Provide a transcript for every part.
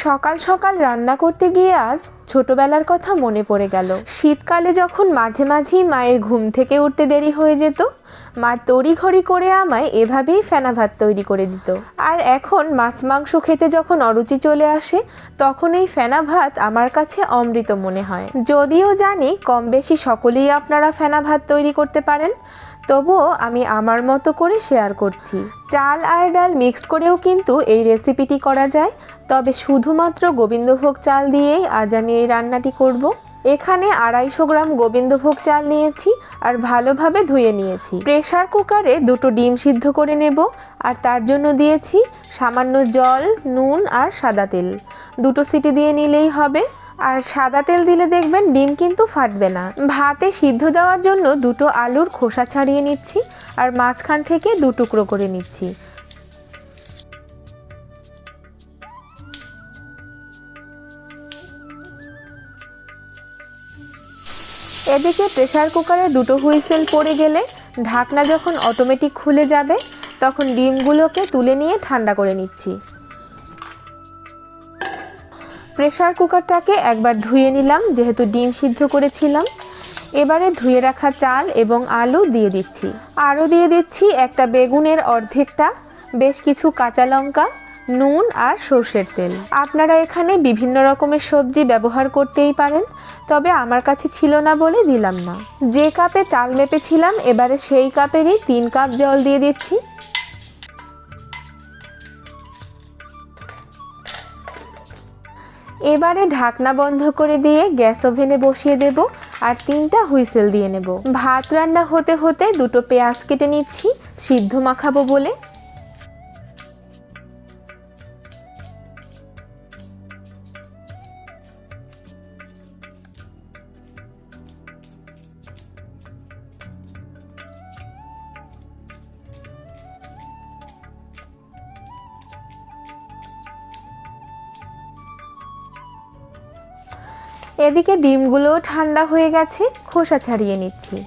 সকাল সকাল রান্না করতে গিয়ে আজ ছোটবেলার কথা মনে পড়ে গেল। শীতকালে যখন মাঝে মাঝেই মায়ের ঘুম থেকে উঠতে দেরি হয়ে যেত, মা তড়িঘড়ি করে আমায় এভাবেই ফেনা ভাত তৈরি করে দিত। আর এখন মাছ মাংস খেতে যখন অরুচি চলে আসে, তখন এই ফেনা ভাত আমার কাছে অমৃত মনে হয়। যদিও জানি কম বেশি সকলেই আপনারা ফেনা ভাত তৈরি করতে পারেন, তবুও আমি আমার মতো করে শেয়ার করছি। চাল আর ডাল মিক্সড করেও কিন্তু এই রেসিপিটি করা যায়, তবে শুধুমাত্র গোবিন্দভোগ চাল দিয়েই আজ আমি এই রান্নাটি করব। এখানে 250 গ্রাম গোবিন্দভোগ চাল নিয়েছি আর ভালোভাবে ধুয়ে নিয়েছি। প্রেসার কুকারে 2টো ডিম সিদ্ধ করে নেব, আর তার জন্য দিয়েছি সামান্য জল, নুন আর সাদা তেল। 2টো সিটি দিয়ে নিলেই হবে। আর সাদা তেল দিলে দেখবেন ডিম কিন্তু ফাটবে না। ভাতে সিদ্ধ দেওয়ার জন্য 2টো আলুর খোসা ছাড়িয়ে নিচ্ছি আর মাঝখান থেকে 2 টুকরো করে নিচ্ছি। এদিকে প্রেসার কুকারে 2টো হুইসেল পড়ে গেলে ঢাকনা যখন অটোমেটিক খুলে যাবে, তখন ডিমগুলোকে তুলে নিয়ে ঠান্ডা করে নিচ্ছি। প্রেসার কুকারটাকে একবার ধুয়ে নিলাম, যেহেতু ডিম সিদ্ধ করেছিলাম। এবারে ধুয়ে রাখা চাল এবং আলু দিয়ে দিচ্ছি। আরও দিয়ে দিচ্ছি একটা বেগুনের অর্ধেকটা, বেশ কিছু কাঁচা লঙ্কা, নুন আর সর্ষের তেল। আপনারা এখানে বিভিন্ন রকমের সবজি ব্যবহার করতেই পারেন, তবে আমার কাছে ছিল না বলে দিলাম না। যে কাপে চাল মেপেছিলাম, এবারে সেই কাপেরই 3 কাপ জল দিয়ে দিচ্ছি। এবারে ঢাকনা বন্ধ করে দিয়ে গ্যাস ওভেনে বসিয়ে দেব আর 3টা হুইসেল দিয়ে নেব। ভাত রান্না হতে হতে 2টো পেঁয়াজ কেটে নিচ্ছি, সিদ্ধ মাখাবো বলে। এদিকে ডিমগুলোও ঠান্ডা হয়ে গেছে, খোসা ছাড়িয়ে নিচ্ছি।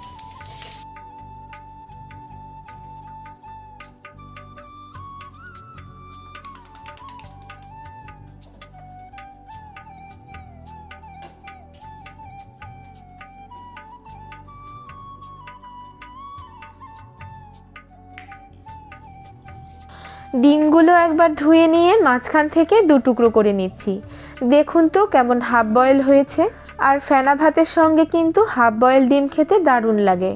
ডিমগুলো একবার ধুয়ে নিয়ে মাঝখান থেকে 2 টুকরো করে নিচ্ছি। দেখুন তো কেমন হাফ বয়েল হয়েছে। আর ফেনা ভাতের সঙ্গে কিন্তু হাফ বয়েল ডিম খেতে দারুণ লাগে।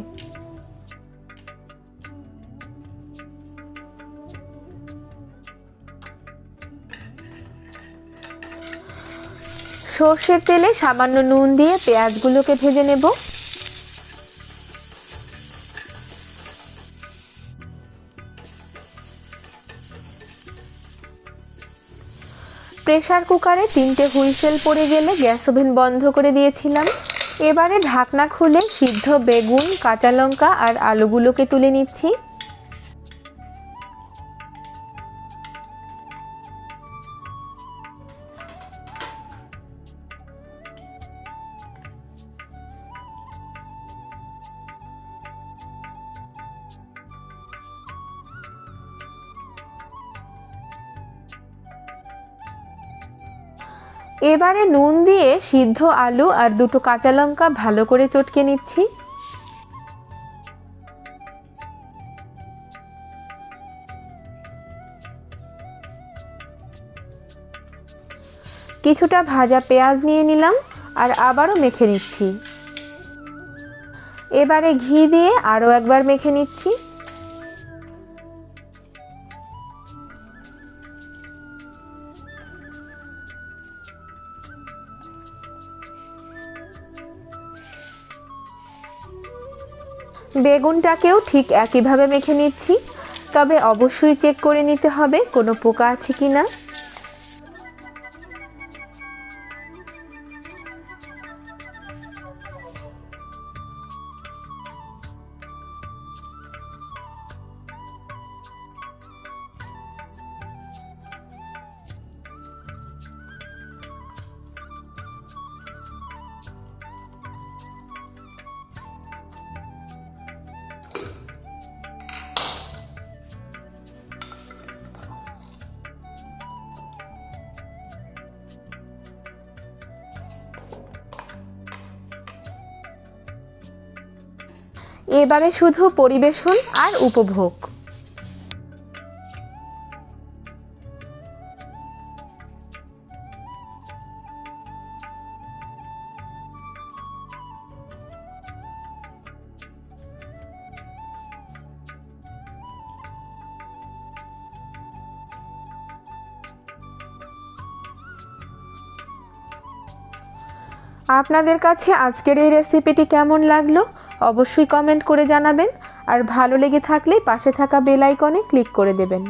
সর্ষের তেলে সামান্য নুন দিয়ে পেঁয়াজগুলোকে ভেজে নেব। প্রেসার কুকারে 3টে হুইসেল পড়ে গেলে গ্যাস ওভেন বন্ধ করে দিয়েছিলাম। এবারে ঢাকনা খুলে সিদ্ধ বেগুন, কাঁচা লঙ্কা আর আলুগুলোকে তুলে নিচ্ছি। এবারে নুন দিয়ে সিদ্ধ আলু আর 2টো কাঁচা লঙ্কা ভালো করে চটকে নিচ্ছি। কিছুটা ভাজা পেঁয়াজ নিয়ে নিলাম আর আবারও মেখে নিচ্ছি। এবারে ঘি দিয়ে আরও একবার মেখে নিচ্ছি। বেগুনটাকেও ঠিক একইভাবে মেখে নিচ্ছি, তবে অবশ্যই চেক করে নিতে হবে কোনো পোকা আছে কিনা। এবারে শুধু পরিবেশন আর উপভোগ। আপনাদের কাছে আজকের এই রেসিপিটি কেমন লাগলো অবশ্যই কমেন্ট করে জানাবেন, আর ভালো লেগে থাকলে পাশে থাকা বেল আইকনে ক্লিক করে দেবেন।